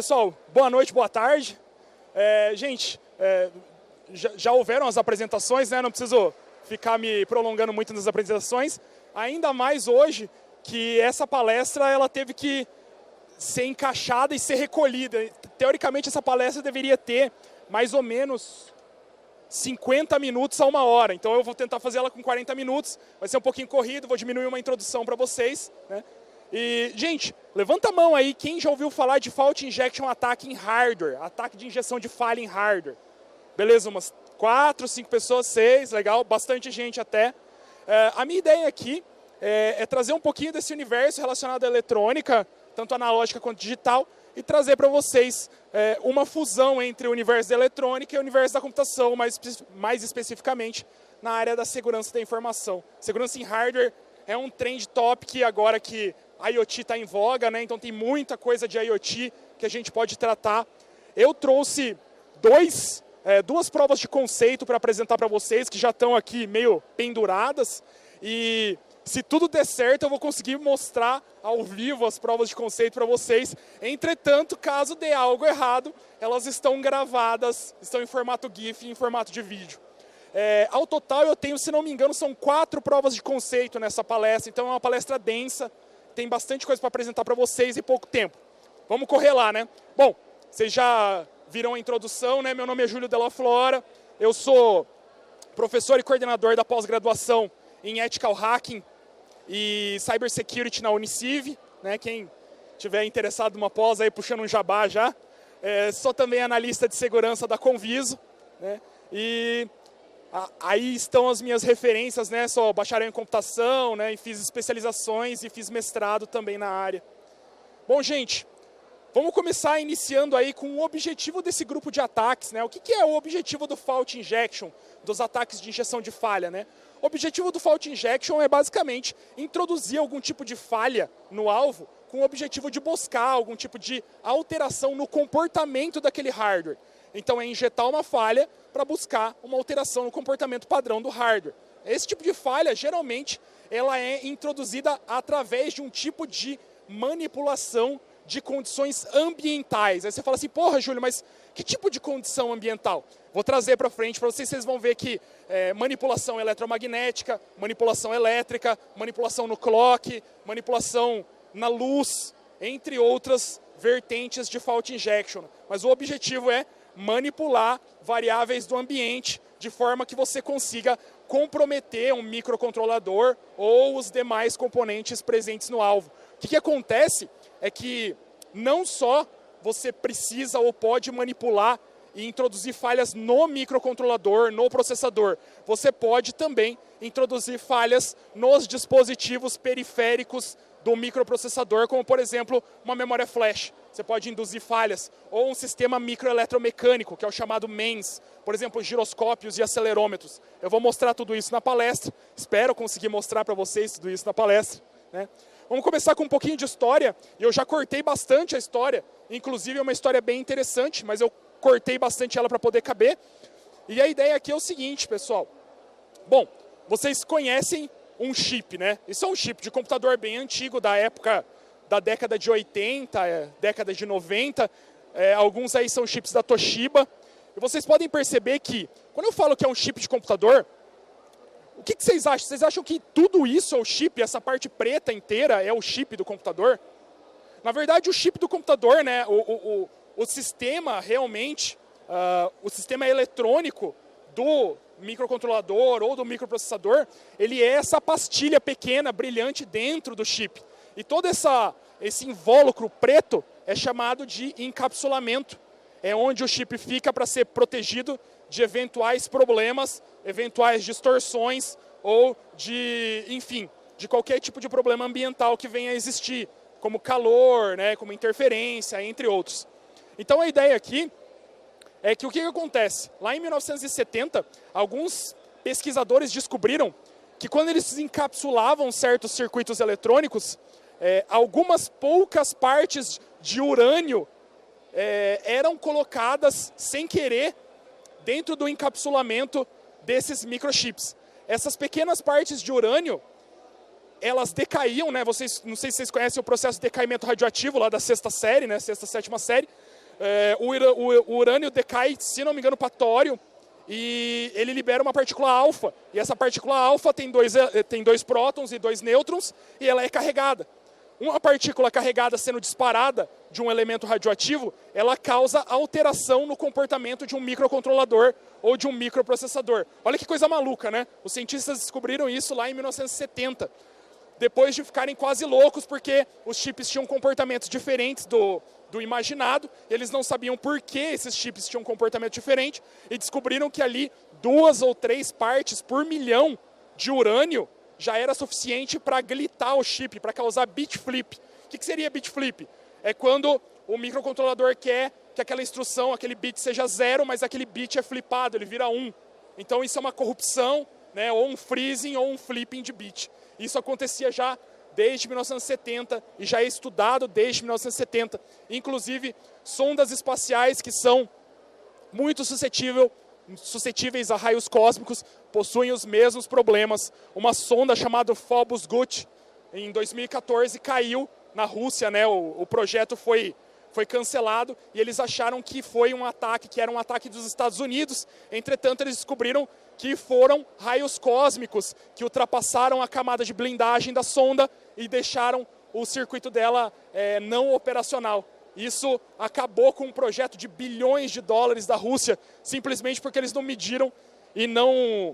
pessoal, boa noite, boa tarde. Gente, já houveram as apresentações, né? Não preciso ficar me prolongando muito nas apresentações. Ainda mais hoje que essa palestra ela teve que ser encaixada e ser recolhida. Teoricamente, essa palestra deveria ter mais ou menos 50 minutos a 1 hora. Então, eu vou tentar fazer ela com 40 minutos. Vai ser um pouquinho corrido, vou diminuir uma introdução para vocês, né? E, gente, levanta a mão aí quem já ouviu falar de Fault Injection Attack em hardware. Ataque de injeção de falha em hardware. Beleza, umas 4, 5 pessoas, 6, legal, bastante gente até. A minha ideia aqui é trazer um pouquinho desse universo relacionado à eletrônica, tanto analógica quanto digital, e trazer para vocês uma fusão entre o universo da eletrônica e o universo da computação, mais especificamente na área da segurança da informação. Segurança em hardware é um trend topic agora que a IoT está em voga, né? Então tem muita coisa de IoT que a gente pode tratar. Eu trouxe duas provas de conceito para apresentar para vocês, que já estão aqui meio penduradas, e se tudo der certo, eu vou conseguir mostrar ao vivo as provas de conceito para vocês. Entretanto, caso dê algo errado, elas estão gravadas, estão em formato GIF e em formato de vídeo. Ao total, eu tenho, se não me engano, são 4 provas de conceito nessa palestra. Então, é uma palestra densa, tem bastante coisa para apresentar para vocês e pouco tempo. Vamos correr lá, né? Bom, vocês já viram a introdução, né? Meu nome é Júlio Della Flora, eu sou professor e coordenador da pós-graduação em Ethical Hacking e Cybersecurity na Uniciv, né? Quem tiver interessado numa pós aí, puxando um jabá já. Sou também analista de segurança da Conviso, né? E aí estão as minhas referências, né? Sou bacharel em computação, né? E fiz especializações e fiz mestrado também na área. Bom, gente, vamos começar iniciando aí com o objetivo desse grupo de ataques, né? O que é o objetivo do Fault Injection, dos ataques de injeção de falha, né? O objetivo do Fault Injection é basicamente introduzir algum tipo de falha no alvo com o objetivo de buscar algum tipo de alteração no comportamento daquele hardware. Então é injetar uma falha para buscar uma alteração no comportamento padrão do hardware. Esse tipo de falha, geralmente, ela é introduzida através de um tipo de manipulação de condições ambientais. Aí você fala assim, porra, Júlio, mas que tipo de condição ambiental? Vou trazer para frente para vocês vão ver que manipulação eletromagnética, manipulação elétrica, manipulação no clock, manipulação na luz, entre outras vertentes de Fault Injection. Mas o objetivo é manipular variáveis do ambiente de forma que você consiga comprometer um microcontrolador ou os demais componentes presentes no alvo. O que acontece é que não só você precisa ou pode manipular e introduzir falhas no microcontrolador, no processador, você pode também introduzir falhas nos dispositivos periféricos do microprocessador, como por exemplo uma memória flash. Você pode induzir falhas, ou um sistema microeletromecânico, que é o chamado MEMS, por exemplo, giroscópios e acelerômetros. Eu vou mostrar tudo isso na palestra, espero conseguir mostrar para vocês tudo isso na palestra, né? Vamos começar com um pouquinho de história, e eu já cortei bastante a história, inclusive é uma história bem interessante, mas eu cortei bastante ela para poder caber. E a ideia aqui é o seguinte, pessoal. Bom, vocês conhecem um chip, né? Isso é um chip de computador bem antigo, da época da década de 80, década de 90. Alguns aí são chips da Toshiba. E vocês podem perceber que, quando eu falo que é um chip de computador, o que vocês acham? Vocês acham que tudo isso é o chip, essa parte preta inteira é o chip do computador? Na verdade, o chip do computador, né, o sistema realmente, o sistema eletrônico do microcontrolador ou do microprocessador, ele é essa pastilha pequena, brilhante dentro do chip. E todo esse invólucro preto é chamado de encapsulamento. É onde o chip fica para ser protegido de eventuais problemas, eventuais distorções ou enfim, de qualquer tipo de problema ambiental que venha a existir, como calor, né, como interferência, entre outros. Então a ideia aqui é que o que acontece? Lá em 1970, alguns pesquisadores descobriram que quando eles encapsulavam certos circuitos eletrônicos, algumas poucas partes de urânio eram colocadas sem querer dentro do encapsulamento desses microchips. Essas pequenas partes de urânio, elas decaíam, né? Não sei se vocês conhecem o processo de decaimento radioativo lá da sexta série, né? Sexta, sétima série. o urânio decai, se não me engano, para tório, e ele libera uma partícula alfa. E essa partícula alfa tem dois prótons e 2 nêutrons, e ela é carregada. Uma partícula carregada sendo disparada de um elemento radioativo, ela causa alteração no comportamento de um microcontrolador ou de um microprocessador. Olha que coisa maluca, né? Os cientistas descobriram isso lá em 1970. Depois de ficarem quase loucos, porque os chips tinham comportamentos diferentes do imaginado, eles não sabiam por que esses chips tinham um comportamento diferente, e descobriram que ali 2 ou 3 partes por milhão de urânio já era suficiente para glitar o chip, para causar bit flip. O que seria bit flip? É quando o microcontrolador quer que aquela instrução, aquele bit seja 0, mas aquele bit é flipado, ele vira 1. Então isso é uma corrupção, né, ou um freezing ou um flipping de bit. Isso acontecia já desde 1970 e já é estudado desde 1970. Inclusive, sondas espaciais que são muito suscetíveis a raios cósmicos possuem os mesmos problemas. Uma sonda chamada Phobos-Gut, em 2014, caiu na Rússia, né? O projeto foi cancelado e eles acharam que foi um ataque, que era um ataque dos Estados Unidos. Entretanto, eles descobriram que foram raios cósmicos que ultrapassaram a camada de blindagem da sonda e deixaram o circuito dela não operacional. Isso acabou com um projeto de bilhões de dólares da Rússia, simplesmente porque eles não mediram e não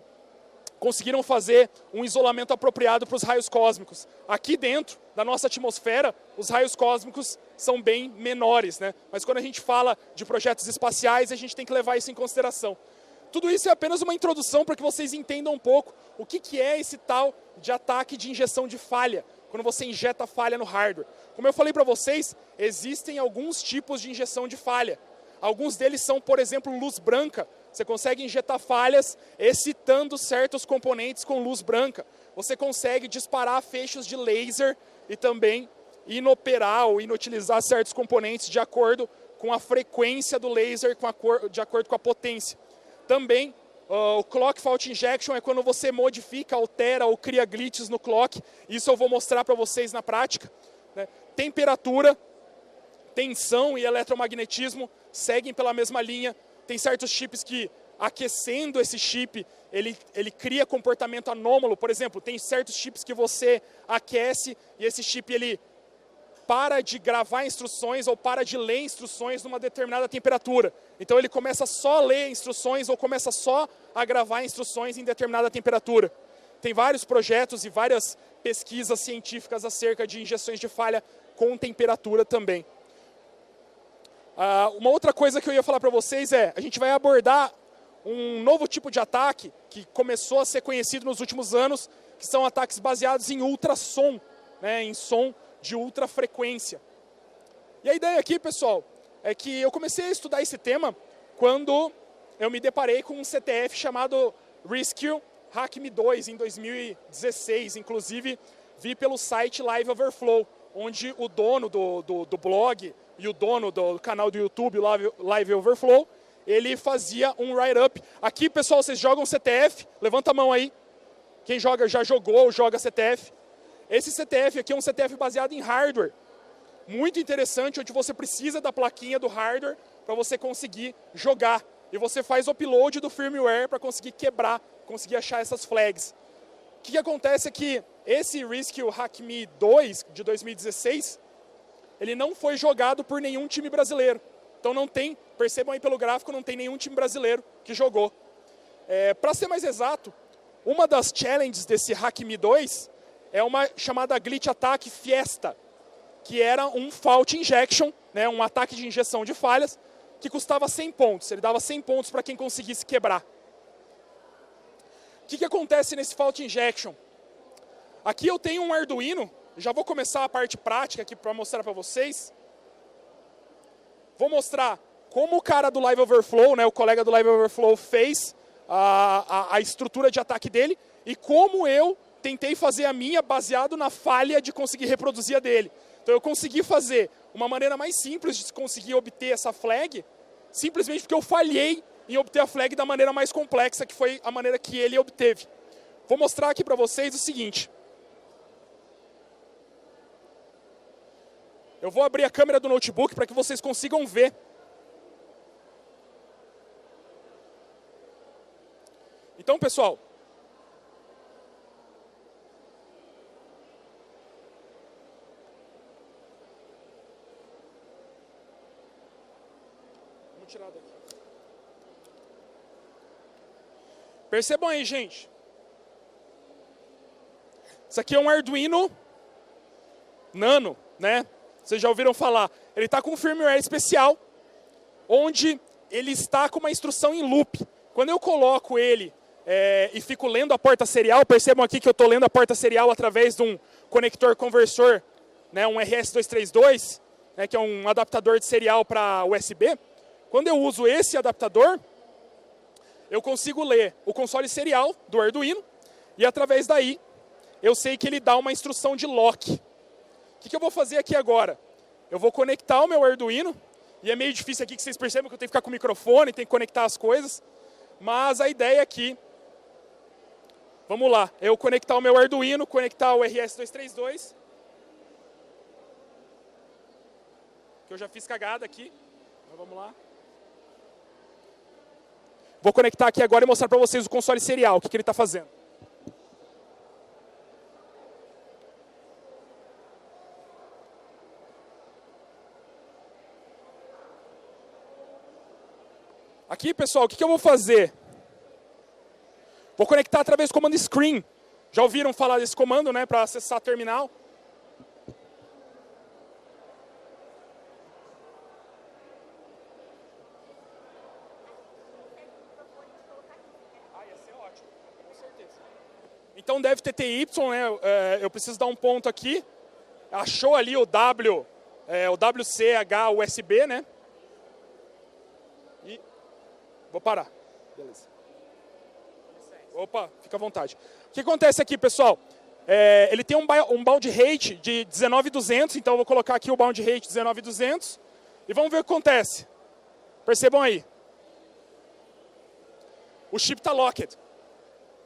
conseguiram fazer um isolamento apropriado para os raios cósmicos. Aqui dentro da nossa atmosfera, os raios cósmicos são bem menores, né? Mas quando a gente fala de projetos espaciais, a gente tem que levar isso em consideração. Tudo isso é apenas uma introdução para que vocês entendam um pouco o que é esse tal de ataque de injeção de falha, quando você injeta falha no hardware. Como eu falei para vocês, existem alguns tipos de injeção de falha. Alguns deles são, por exemplo, luz branca. Você consegue injetar falhas excitando certos componentes com luz branca. Você consegue disparar feixes de laser e também inoperar ou inutilizar certos componentes de acordo com a frequência do laser, de acordo com a potência. Também, o Clock Fault Injection é quando você modifica, altera ou cria glitches no clock. Isso eu vou mostrar para vocês na prática, né? Temperatura, tensão e eletromagnetismo seguem pela mesma linha. Tem certos chips que, aquecendo esse chip, ele cria comportamento anômalo. Por exemplo, tem certos chips que você aquece e esse chip ele para de gravar instruções ou para de ler instruções numa determinada temperatura. Então ele começa só a ler instruções ou começa só a gravar instruções em determinada temperatura. Tem vários projetos e várias pesquisas científicas acerca de injeções de falha com temperatura também. Uma outra coisa que eu ia falar para vocês a gente vai abordar um novo tipo de ataque que começou a ser conhecido nos últimos anos, que são ataques baseados em ultrassom, né, em som de ultrafrequência. E a ideia aqui, pessoal, é que eu comecei a estudar esse tema quando eu me deparei com um CTF chamado Rescue HackMe 2 em 2016. Inclusive, vi pelo site Live Overflow, onde o dono do blog e o dono do canal do YouTube, Live Overflow, ele fazia um write-up. Aqui, pessoal, vocês jogam CTF? Levanta a mão aí. Quem joga, já jogou ou joga CTF? Esse CTF aqui é um CTF baseado em hardware. Muito interessante, onde você precisa da plaquinha do hardware para você conseguir jogar. E você faz o upload do firmware para conseguir quebrar, conseguir achar essas flags. O que acontece é que esse Rescue HackMe 2 de 2016, ele não foi jogado por nenhum time brasileiro. Então não tem, percebam aí pelo gráfico, não tem nenhum time brasileiro que jogou. Para ser mais exato, uma das challenges desse HackMe 2 é uma chamada Glitch Attack Fiesta, que era um Fault Injection, né, um ataque de injeção de falhas, que custava 100 pontos. Ele dava 100 pontos para quem conseguisse quebrar. O que acontece nesse Fault Injection? Aqui eu tenho um Arduino, já vou começar a parte prática aqui para mostrar para vocês. Vou mostrar como o cara do Live Overflow, né, o colega do Live Overflow, fez a estrutura de ataque dele e como eu tentei fazer a minha baseado na falha de conseguir reproduzir a dele. Então eu consegui fazer uma maneira mais simples de conseguir obter essa flag, simplesmente porque eu falhei em obter a flag da maneira mais complexa, que foi a maneira que ele obteve. Vou mostrar aqui para vocês o seguinte. Eu vou abrir a câmera do notebook para que vocês consigam ver Então, pessoal, vamos tirar daqui. Percebam aí, gente. Isso aqui é um Arduino Nano, né? Vocês já ouviram falar. Ele está com um firmware especial, onde ele está com uma instrução em loop. Quando eu coloco ele e fico lendo a porta serial, percebam aqui que eu estou lendo a porta serial através de um conector conversor, né, um RS232, né, que é um adaptador de serial para USB. Quando eu uso esse adaptador, eu consigo ler o console serial do Arduino e através daí eu sei que ele dá uma instrução de lock. O que eu vou fazer aqui agora? Eu vou conectar o meu Arduino, e é meio difícil aqui que vocês percebam que eu tenho que ficar com o microfone, tenho que conectar as coisas, mas a ideia aqui, vamos lá, eu conectar o meu Arduino, conectar o RS232, que eu já fiz cagada aqui, então vamos lá. Vou conectar aqui agora e mostrar para vocês o console serial, o que ele está fazendo. Aqui, pessoal, o que eu vou fazer? Vou conectar através do comando screen. Já ouviram falar desse comando, né, para acessar a terminal? Ia ser ótimo, com certeza. Então deve ter TY, né? Eu preciso dar um ponto aqui. Achou ali o W, o WCH USB, né? E vou parar. Beleza. Opa, fica à vontade. O que acontece aqui, pessoal? Ele tem um bound rate de 19.200, então eu vou colocar aqui o bound rate 19.200 e vamos ver o que acontece. Percebam aí. O chip está locked.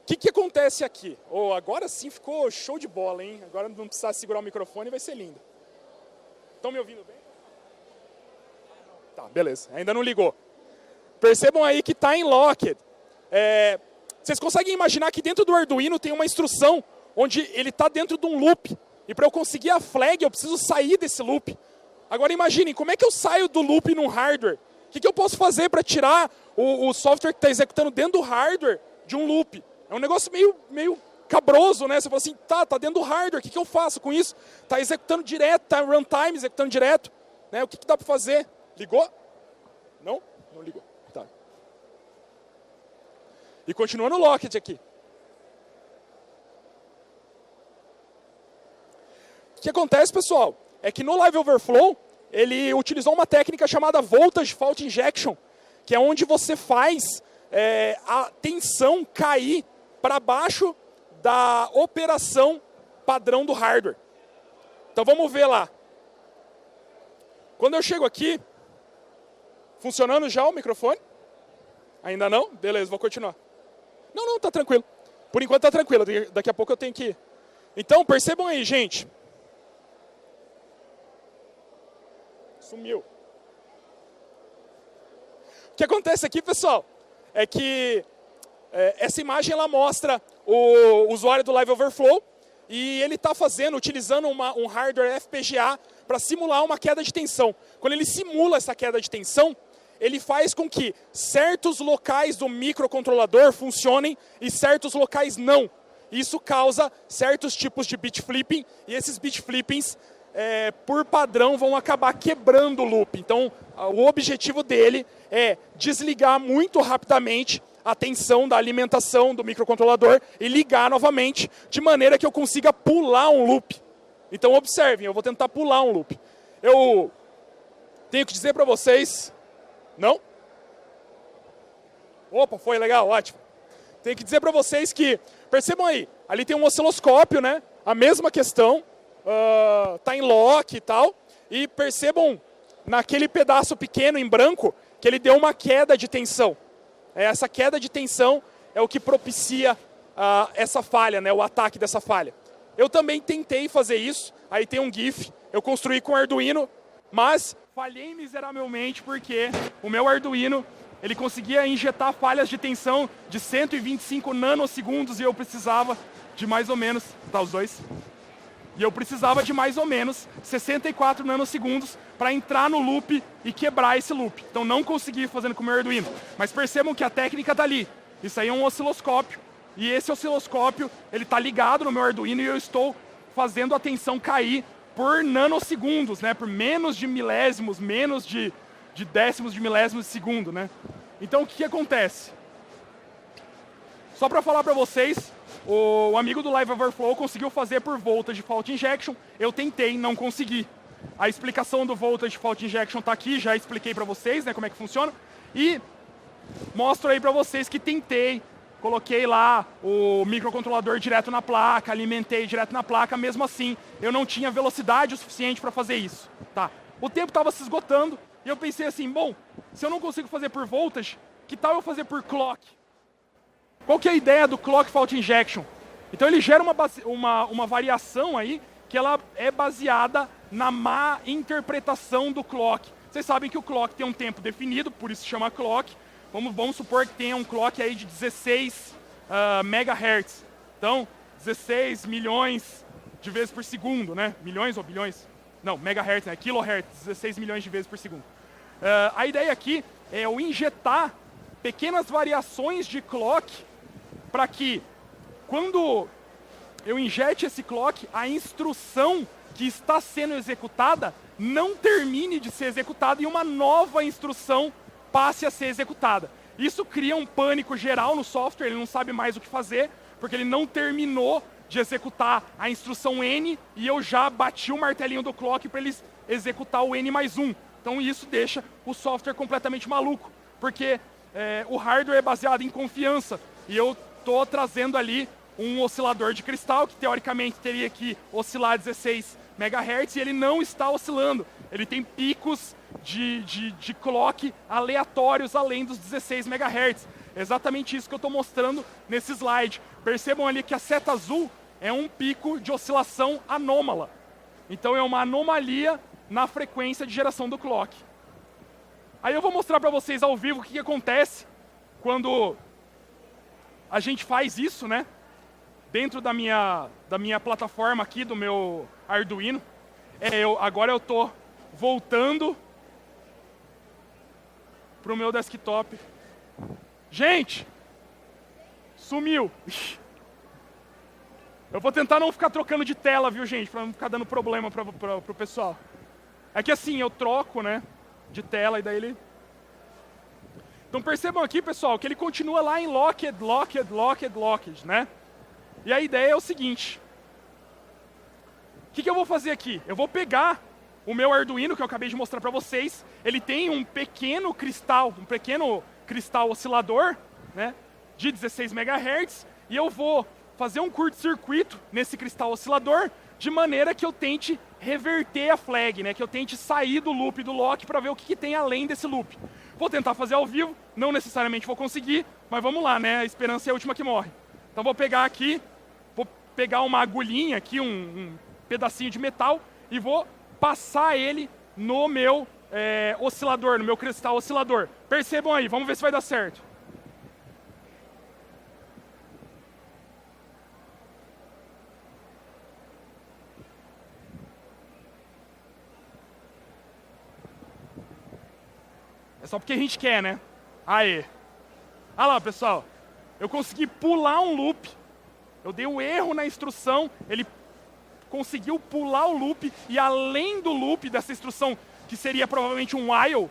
O que acontece aqui? Agora sim ficou show de bola, hein? Agora não precisar segurar o microfone, vai ser lindo. Estão me ouvindo bem? Tá, beleza. Ainda não ligou. Percebam aí que está em locked. Vocês conseguem imaginar que dentro do Arduino tem uma instrução onde ele está dentro de um loop. E para eu conseguir a flag, eu preciso sair desse loop. Agora imaginem, como é que eu saio do loop num hardware? O que eu posso fazer para tirar o software que está executando dentro do hardware de um loop? É um negócio meio cabroso, né? Você fala assim, tá dentro do hardware, o que eu faço com isso? Está executando direto, está runtime executando direto. Né? O que dá para fazer? Ligou? Não? Não ligou. Tá. E continua no locket aqui. O que acontece, pessoal, é que no Live Overflow, ele utilizou uma técnica chamada Voltage Fault Injection, que é onde você faz a tensão cair para baixo da operação padrão do hardware. Então vamos ver lá. Quando eu chego aqui, funcionando já o microfone? Ainda não? Beleza, vou continuar. Não, tá tranquilo. Por enquanto tá tranquilo, daqui a pouco eu tenho que ir. Então, percebam aí, gente. Sumiu. O que acontece aqui, pessoal, é que essa imagem ela mostra o usuário do Live Overflow e ele está utilizando um hardware FPGA para simular uma queda de tensão. Quando ele simula essa queda de tensão, ele faz com que certos locais do microcontrolador funcionem e certos locais não. Isso causa certos tipos de bit flipping e esses bit flippings, por padrão, vão acabar quebrando o loop. Então, o objetivo dele é desligar muito rapidamente a tensão da alimentação do microcontrolador e ligar novamente, de maneira que eu consiga pular um loop. Então, observem, eu vou tentar pular um loop. Eu tenho que dizer para vocês... Não? Opa, foi legal, ótimo. Tenho que dizer para vocês que, percebam aí, ali tem um osciloscópio, né? A mesma questão, tá em lock e tal. E percebam naquele pedaço pequeno em branco que ele deu uma queda de tensão. Essa queda de tensão é o que propicia essa falha, né? O ataque dessa falha. Eu também tentei fazer isso, aí tem um GIF, eu construí com Arduino, mas falhei miseravelmente porque o meu Arduino ele conseguia injetar falhas de tensão de 125 nanosegundos e eu precisava de mais ou menos... Tá, os dois? E eu precisava de mais ou menos 64 nanosegundos para entrar no loop e quebrar esse loop. Então não consegui fazendo com o meu Arduino. Mas percebam que a técnica está ali. Isso aí é um osciloscópio. E esse osciloscópio, ele está ligado no meu Arduino e eu estou fazendo a tensão cair por nanosegundos, né? Por menos de milésimos, menos de décimos de milésimos de segundo, né? Então o que acontece? Só para falar para vocês, o amigo do Live Overflow conseguiu fazer por voltage fault injection. Eu tentei, não consegui. A explicação do voltage fault injection está aqui, já expliquei para vocês, né, como é que funciona. E mostro aí para vocês que tentei, coloquei lá o microcontrolador direto na placa, alimentei direto na placa, mesmo assim eu não tinha velocidade o suficiente para fazer isso. Tá. O tempo estava se esgotando e eu pensei assim, bom, se eu não consigo fazer por voltage, que tal eu fazer por clock? Qual que é a ideia do clock fault injection? Então ele gera uma variação aí que ela é baseada na má interpretação do clock. Vocês sabem que o clock tem um tempo definido, por isso se chama clock. Vamos supor que tenha um clock aí de 16 megahertz. Então, 16 milhões de vezes por segundo, né? Milhões ou bilhões? Não, megahertz, né? Kilohertz, 16 milhões de vezes por segundo. A ideia aqui é eu injetar pequenas variações de clock para que, quando eu injete esse clock, a instrução que está sendo executada não termine de ser executada e uma nova instrução passe a ser executada. Isso cria um pânico geral no software, ele não sabe mais o que fazer, porque ele não terminou de executar a instrução N e eu já bati o martelinho do clock para ele executar o N mais 1. Então isso deixa o software completamente maluco, porque o hardware é baseado em confiança e eu estou trazendo ali um oscilador de cristal que teoricamente teria que oscilar 16 MHz e ele não está oscilando. Ele tem picos de clock aleatórios além dos 16 MHz. É exatamente isso que eu estou mostrando nesse slide. Percebam ali que a seta azul é um pico de oscilação anômala. Então é uma anomalia na frequência de geração do clock. Aí eu vou mostrar para vocês ao vivo o que acontece quando a gente faz isso, né? Dentro da minha plataforma aqui, do meu Arduino. Agora eu estou voltando para o meu desktop. Gente! Sumiu! Eu vou tentar não ficar trocando de tela, viu, gente? Para não ficar dando problema para o pessoal. É que assim, eu troco, né? De tela e daí ele... Então percebam aqui, pessoal, que ele continua lá em locked, né? E a ideia é o seguinte. O que eu vou fazer aqui? Eu vou pegar o meu Arduino, que eu acabei de mostrar para vocês. Ele tem um pequeno cristal oscilador, né? De 16 MHz. E eu vou fazer um curto-circuito nesse cristal oscilador, de maneira que eu tente reverter a flag, né? Que eu tente sair do loop do lock para ver o que tem além desse loop. Vou tentar fazer ao vivo, não necessariamente vou conseguir, mas vamos lá, né? A esperança é a última que morre. Então vou pegar aqui, vou pegar uma agulhinha aqui, um pedacinho de metal, e vou passar ele no meu oscilador, no meu cristal oscilador. Percebam aí, vamos ver se vai dar certo. É só porque a gente quer, né? Aê. Olha lá, pessoal. Eu consegui pular um loop. Eu dei um erro na instrução. Ele conseguiu pular o loop. E além do loop dessa instrução, que seria provavelmente um while,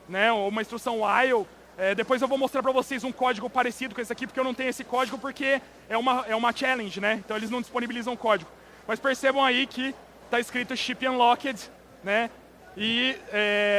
né? Ou uma instrução while. Depois eu vou mostrar para vocês um código parecido com esse aqui, porque eu não tenho esse código, porque é uma challenge, né? Então eles não disponibilizam código. Mas percebam aí que está escrito Ship Unlocked, né? E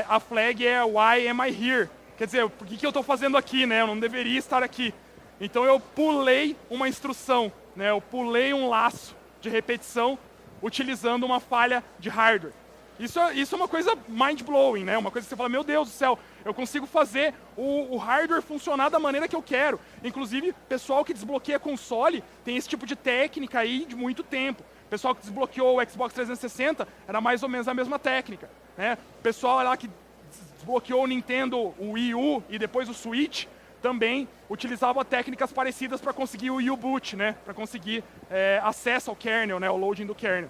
a flag é Why am I here? Quer dizer, por que eu estou fazendo aqui, né? Eu não deveria estar aqui. Então eu pulei uma instrução, né? Eu pulei um laço de repetição utilizando uma falha de hardware. Isso é uma coisa mind-blowing, né? Uma coisa que você fala, meu Deus do céu, eu consigo fazer o hardware funcionar da maneira que eu quero. Inclusive, pessoal que desbloqueia console tem esse tipo de técnica aí de muito tempo. Pessoal que desbloqueou o Xbox 360 era mais ou menos a mesma técnica, né? Pessoal lá que desbloqueou o Nintendo, o Wii U e depois o Switch, também utilizava técnicas parecidas para conseguir o U-Boot, né? Para conseguir acesso ao kernel, né? O loading do kernel.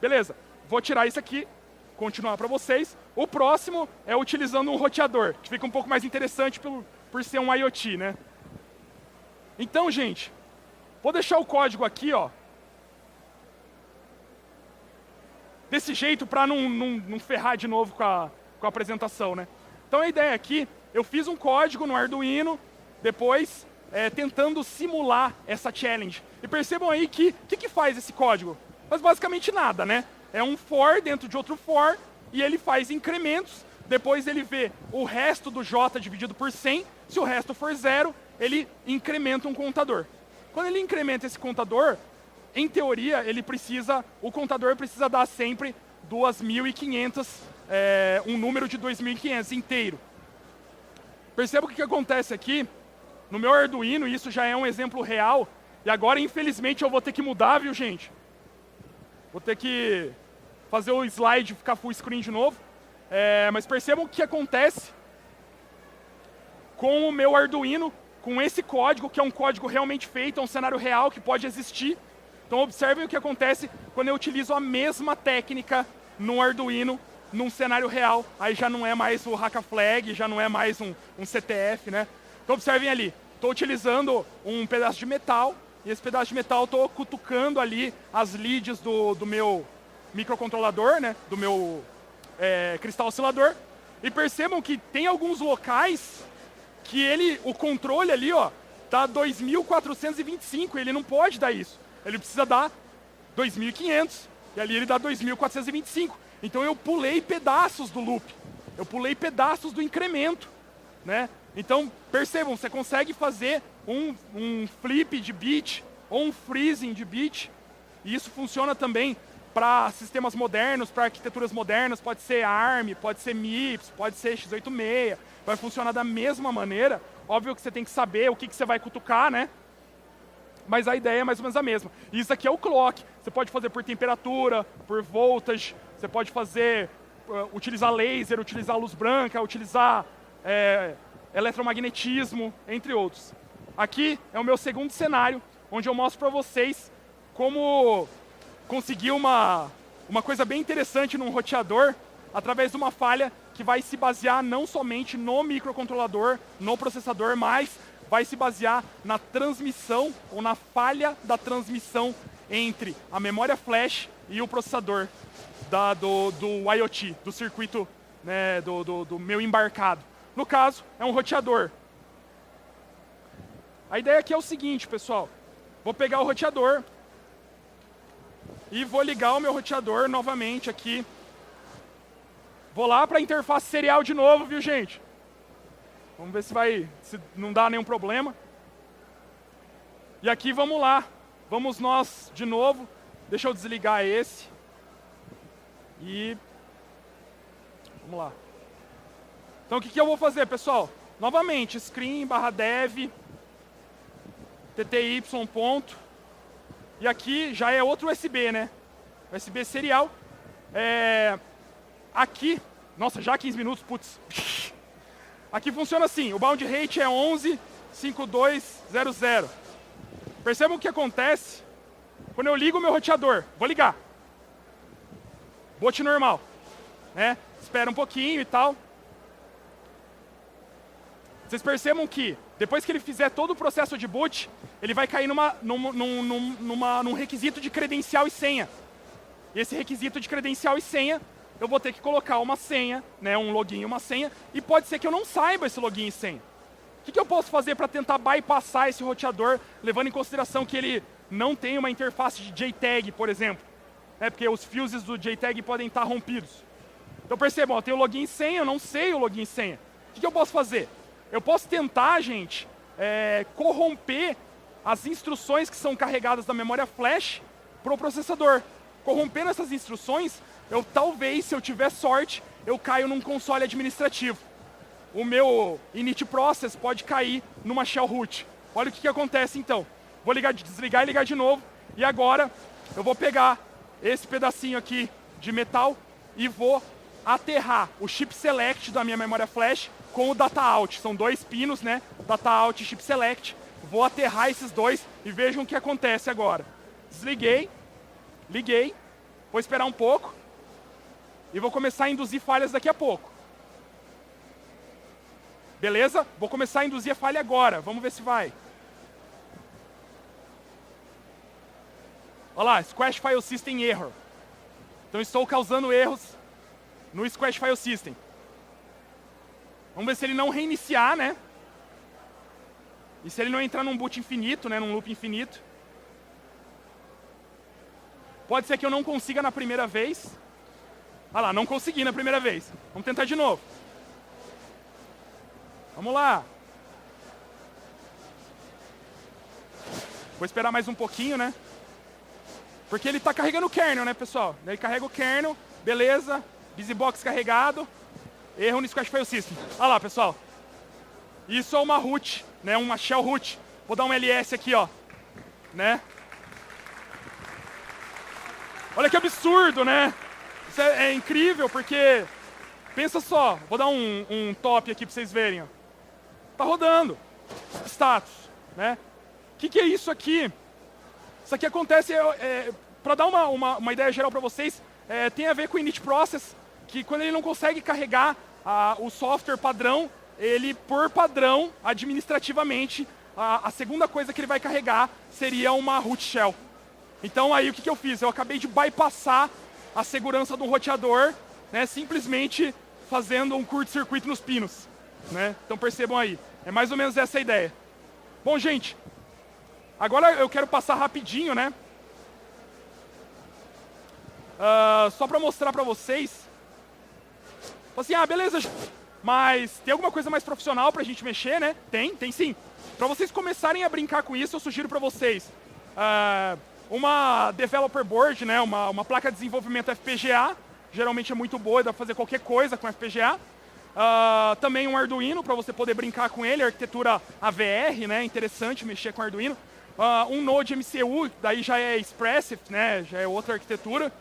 Beleza, vou tirar isso aqui, continuar para vocês. O próximo é utilizando um roteador, que fica um pouco mais interessante por ser um IoT, né? Então, gente, vou deixar o código aqui, ó, desse jeito para não ferrar de novo com a apresentação, né? Então a ideia aqui, eu fiz um código no Arduino, depois tentando simular essa challenge. E percebam aí que o que faz esse código? Mas basicamente nada, né? É um for dentro de outro for, e ele faz incrementos, depois ele vê o resto do J dividido por 100, se o resto for 0, ele incrementa um contador. Quando ele incrementa esse contador, em teoria, o contador precisa dar sempre 2.500, um número de 2.500 inteiro. Perceba o que acontece aqui, no meu Arduino, isso já é um exemplo real, e agora, infelizmente, eu vou ter que mudar, viu, gente? Vou ter que fazer o slide ficar full screen de novo. Mas percebam o que acontece com o meu Arduino, com esse código, que é um código realmente feito, é um cenário real que pode existir. Então observem o que acontece quando eu utilizo a mesma técnica no Arduino, num cenário real. Aí já não é mais o Hackaflag, já não é mais um CTF, né? Então observem ali, estou utilizando um pedaço de metal, e esse pedaço de metal estou cutucando ali as leads do meu microcontrolador, né? Do meu cristal oscilador. E percebam que tem alguns locais que o controle ali, ó, tá 2.425, ele não pode dar isso. Ele precisa dar 2.500, e ali ele dá 2.425. Então eu pulei pedaços do loop, eu pulei pedaços do incremento, né? Então, percebam, você consegue fazer um flip de bit, ou um freezing de bit, e isso funciona também para sistemas modernos, para arquiteturas modernas, pode ser ARM, pode ser MIPS, pode ser x86, vai funcionar da mesma maneira. Óbvio que você tem que saber o que você vai cutucar, né? Mas a ideia é mais ou menos a mesma. E isso aqui é o clock. Você pode fazer por temperatura, por voltage, você pode fazer, utilizar laser, utilizar luz branca, utilizar eletromagnetismo, entre outros. Aqui é o meu segundo cenário, onde eu mostro para vocês como conseguir uma coisa bem interessante num roteador, através de uma falha que vai se basear não somente no microcontrolador, no processador, mas vai se basear na transmissão, ou na falha da transmissão entre a memória flash e o processador do IoT, do circuito, né, do meu embarcado. No caso, é um roteador. A ideia aqui é o seguinte, pessoal. Vou pegar o roteador e vou ligar o meu roteador novamente aqui. Vou lá para a interface serial de novo, viu, gente? Vamos ver se não dá nenhum problema. E aqui vamos lá. Vamos nós de novo. Deixa eu desligar esse. E vamos lá. Então o que eu vou fazer, pessoal? Novamente, screen/dev tty ponto. E aqui já é outro USB, né? USB serial. Aqui, nossa, já 15 minutos, putz. Aqui funciona assim, o bound rate é 11.5200. Percebam o que acontece quando eu ligo o meu roteador. Vou ligar. Boot normal, né? Espera um pouquinho e tal. Vocês percebam que, depois que ele fizer todo o processo de boot, ele vai cair num requisito de credencial e senha. E esse requisito de credencial e senha, eu vou ter que colocar uma senha, né, um login e uma senha, e pode ser que eu não saiba esse login e senha. O que eu posso fazer para tentar bypassar esse roteador, levando em consideração que ele não tem uma interface de JTAG, por exemplo? Porque os fuses do JTAG podem estar rompidos. Então percebam, eu tenho o login e senha, eu não sei o login e senha. O que eu posso fazer? Eu posso tentar, gente, corromper as instruções que são carregadas da memória flash para o processador. Corrompendo essas instruções, talvez, se eu tiver sorte, eu caio num console administrativo. O meu init process pode cair numa shell root. Olha o que acontece então. Vou desligar e ligar de novo. E agora eu vou pegar esse pedacinho aqui de metal e vou aterrar o chip select da minha memória flash com o data out. São 2 pinos, né? Data out e chip select. Vou aterrar esses 2 e vejam o que acontece agora. Desliguei, liguei, vou esperar um pouco e vou começar a induzir falhas daqui a pouco. Beleza? Vou começar a induzir a falha agora. Vamos ver se vai. Olha lá, Squash File System Error. Então estou causando erros no Squash File System. Vamos ver se ele não reiniciar, né? E se ele não entrar num boot infinito, né? Num loop infinito. Pode ser que eu não consiga na primeira vez. Olha lá, não consegui na primeira vez. Vamos tentar de novo. Vamos lá. Vou esperar mais um pouquinho, né? Porque ele está carregando o kernel, né, pessoal? Ele carrega o kernel, beleza. BusyBox carregado. Erro no Squash File System. Olha lá, pessoal. Isso é uma root, né? Uma shell root. Vou dar um ls aqui, ó. Né? Olha que absurdo, né? Isso é incrível, porque... Pensa só. Vou dar um top aqui para vocês verem, ó. Tá rodando. Status, né? O que é isso aqui? Isso aqui acontece, para dar uma ideia geral para vocês, tem a ver com o init process, que quando ele não consegue carregar o software padrão, ele, por padrão, administrativamente, a segunda coisa que ele vai carregar seria uma root shell. Então aí o que eu fiz? Eu acabei de bypassar a segurança do roteador, né, simplesmente fazendo um curto-circuito nos pinos. Né? Então percebam aí, é mais ou menos essa a ideia. Bom, gente, agora eu quero passar rapidinho, né? Só para mostrar para vocês. Assim, beleza, mas tem alguma coisa mais profissional para a gente mexer, né? Tem sim. Para vocês começarem a brincar com isso, eu sugiro para vocês uma developer board, né? Uma placa de desenvolvimento FPGA. Geralmente é muito boa, dá para fazer qualquer coisa com FPGA. Também um Arduino para você poder brincar com ele, arquitetura AVR, né? Interessante mexer com Arduino. Um Node MCU, daí já é Expressive, né? Já é outra arquitetura.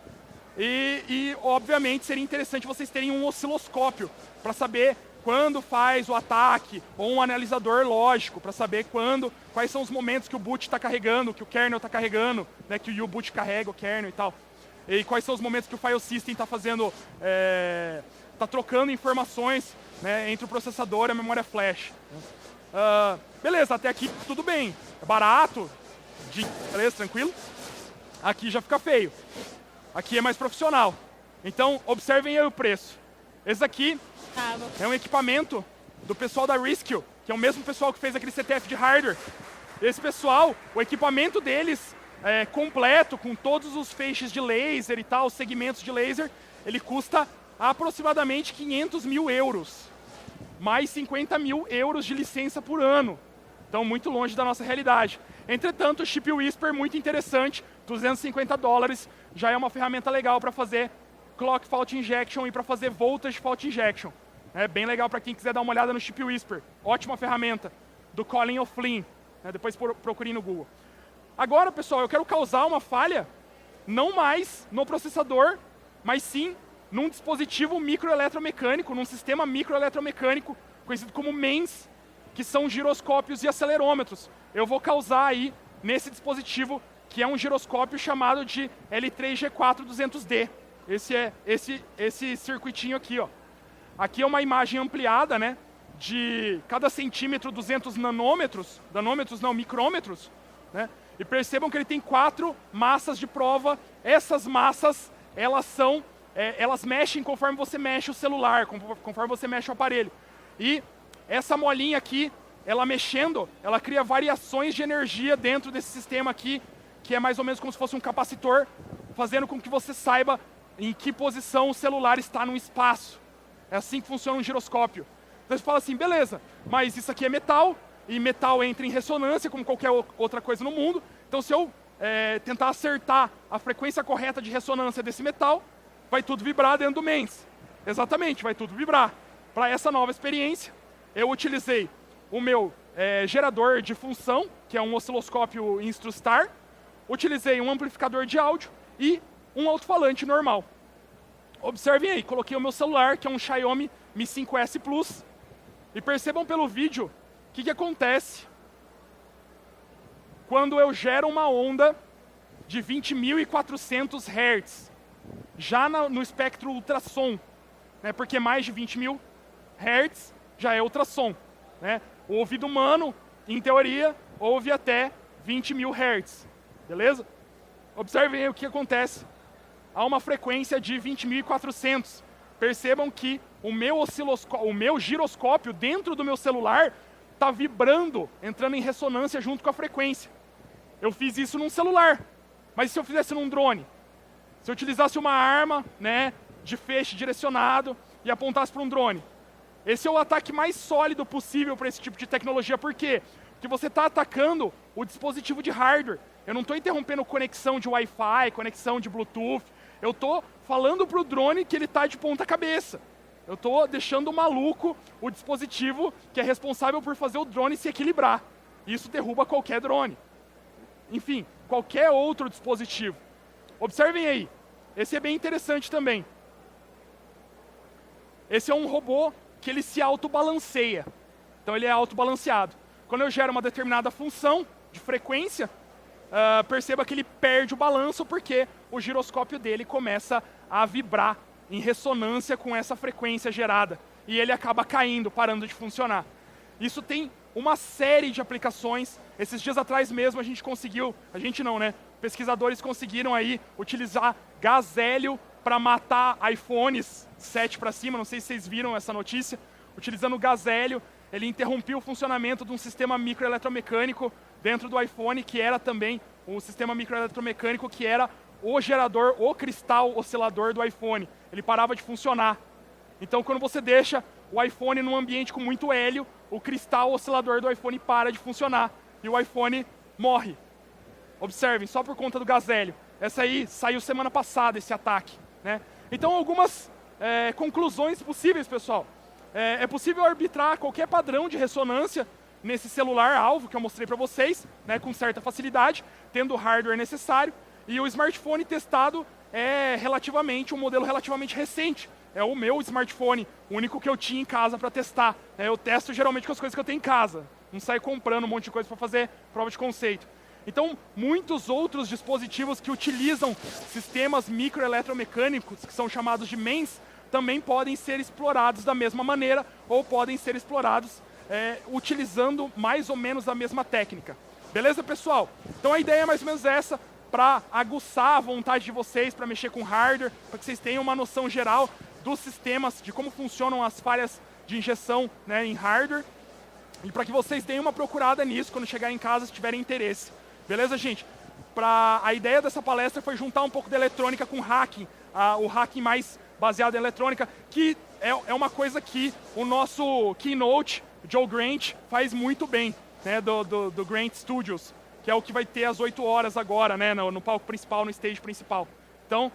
E obviamente seria interessante vocês terem um osciloscópio para saber quando faz o ataque, ou um analisador lógico para saber quais são os momentos que o boot está carregando, que o kernel está carregando, né? Que o U-boot carrega o kernel e tal. E quais são os momentos que o file system está fazendo, está trocando informações, né, entre o processador e a memória flash. Beleza, até aqui tudo bem. É barato, beleza, tranquilo. Aqui já fica feio. Aqui é mais profissional. Então, observem aí o preço. Esse aqui é um equipamento do pessoal da Riscue, que é o mesmo pessoal que fez aquele CTF de hardware. Esse pessoal, o equipamento deles completo, com todos os feixes de laser e tal, os segmentos de laser, ele custa aproximadamente 500 mil euros. Mais 50 mil euros de licença por ano. Então, muito longe da nossa realidade. Entretanto, o Chip Whisper, muito interessante, $250, já é uma ferramenta legal para fazer Clock Fault Injection e para fazer Voltage Fault Injection. É bem legal para quem quiser dar uma olhada no Chip Whisper. Ótima ferramenta, do Colin O'Flynn. Depois procurem no Google. Agora, pessoal, eu quero causar uma falha, não mais no processador, mas sim num dispositivo microeletromecânico, num sistema microeletromecânico, conhecido como MEMS, que são giroscópios e acelerômetros. Eu vou causar aí, nesse dispositivo, que é um giroscópio chamado de L3G4-200D. Esse circuitinho aqui, ó. Aqui é uma imagem ampliada, né, de cada centímetro 200 nanômetros, micrômetros, né? E percebam que ele tem 4 massas de prova. Essas massas, elas mexem conforme você mexe o celular, conforme você mexe o aparelho. E essa molinha aqui, ela mexendo, ela cria variações de energia dentro desse sistema aqui, que é mais ou menos como se fosse um capacitor, fazendo com que você saiba em que posição o celular está no espaço. É assim que funciona um giroscópio. Então você fala assim, beleza, mas isso aqui é metal, e metal entra em ressonância, como qualquer outra coisa no mundo. Então se eu tentar acertar a frequência correta de ressonância desse metal, vai tudo vibrar dentro do MEMS. Exatamente, vai tudo vibrar. Para essa nova experiência, eu utilizei o meu gerador de função, que é um osciloscópio Instrustar, utilizei um amplificador de áudio e um alto-falante normal. Observem aí, coloquei o meu celular, que é um Xiaomi Mi 5S Plus, e percebam pelo vídeo o que acontece quando eu gero uma onda de 20.400 Hz, já no espectro ultrassom, né, porque mais de 20.000 Hz já é ultrassom. Né? O ouvido humano, em teoria, ouve até 20.000 Hz, beleza? Observem aí o que acontece. Há uma frequência de 20.400. Percebam que o meu giroscópio dentro do meu celular está vibrando, entrando em ressonância junto com a frequência. Eu fiz isso num celular, mas se eu fizesse num drone? Se eu utilizasse uma arma, né, de feixe direcionado e apontasse para um drone? Esse é o ataque mais sólido possível para esse tipo de tecnologia. Por quê? Porque você está atacando o dispositivo de hardware. Eu não estou interrompendo conexão de Wi-Fi, conexão de Bluetooth. Eu estou falando para o drone que ele está de ponta cabeça. Eu estou deixando maluco o dispositivo que é responsável por fazer o drone se equilibrar. Isso derruba qualquer drone. Enfim, qualquer outro dispositivo. Observem aí. Esse é bem interessante também. Esse é um robô que ele se autobalanceia. Então ele é autobalanceado. Quando eu gero uma determinada função de frequência, perceba que ele perde o balanço porque o giroscópio dele começa a vibrar em ressonância com essa frequência gerada. E ele acaba caindo, parando de funcionar. Isso tem uma série de aplicações. Esses dias atrás mesmo a gente conseguiu, a gente não, né? Pesquisadores conseguiram aí utilizar gás hélio para matar iPhones 7 para cima, não sei se vocês viram essa notícia. Utilizando o gás hélio, ele interrompeu o funcionamento de um sistema microeletromecânico dentro do iPhone, que era também um sistema microeletromecânico que era o gerador, o cristal oscilador do iPhone. Ele parava de funcionar. Então, quando você deixa o iPhone num ambiente com muito hélio, o cristal oscilador do iPhone para de funcionar e o iPhone morre. Observem, só por conta do gás hélio. Essa aí saiu semana passada, esse ataque. Né? Então, algumas conclusões possíveis, pessoal. É possível arbitrar qualquer padrão de ressonância nesse celular-alvo que eu mostrei para vocês, né, com certa facilidade, tendo o hardware necessário. E o smartphone testado é um modelo relativamente recente. É o meu smartphone, o único que eu tinha em casa para testar. Eu testo geralmente com as coisas que eu tenho em casa. Não saio comprando um monte de coisa para fazer prova de conceito. Então, muitos outros dispositivos que utilizam sistemas microeletromecânicos, que são chamados de MEMS, também podem ser explorados da mesma maneira ou podem ser explorados utilizando mais ou menos a mesma técnica. Beleza, pessoal? Então a ideia é mais ou menos essa, para aguçar a vontade de vocês para mexer com hardware, para que vocês tenham uma noção geral dos sistemas, de como funcionam as falhas de injeção, né, em hardware, e para que vocês deem uma procurada nisso quando chegar em casa, se tiverem interesse. Beleza, gente? A ideia dessa palestra foi juntar um pouco de eletrônica com hacking, o hacking mais baseado em eletrônica, que é uma coisa que o nosso keynote, Joe Grant, faz muito bem, né, do Grant Studios, que é o que vai ter às 8 horas agora, né, no palco principal, no stage principal. Então,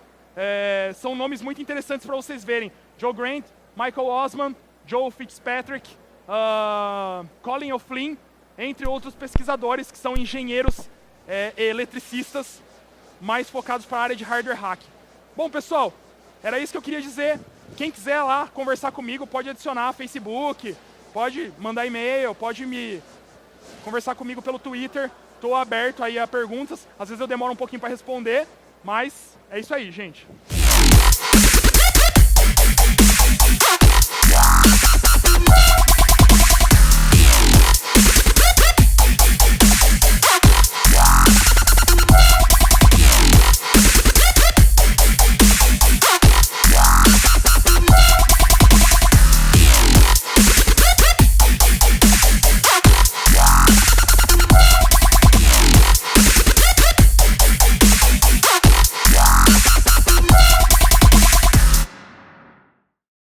são nomes muito interessantes para vocês verem. Joe Grant, Michael Osman, Joe Fitzpatrick, Colin O'Flynn, entre outros pesquisadores que são engenheiros e eletricistas mais focados para a área de hardware hack. Bom, pessoal, era isso que eu queria dizer. Quem quiser lá conversar comigo, pode adicionar Facebook, pode mandar e-mail, pode me conversar comigo pelo Twitter. Estou aberto aí a perguntas. Às vezes eu demoro um pouquinho para responder, mas é isso aí, gente.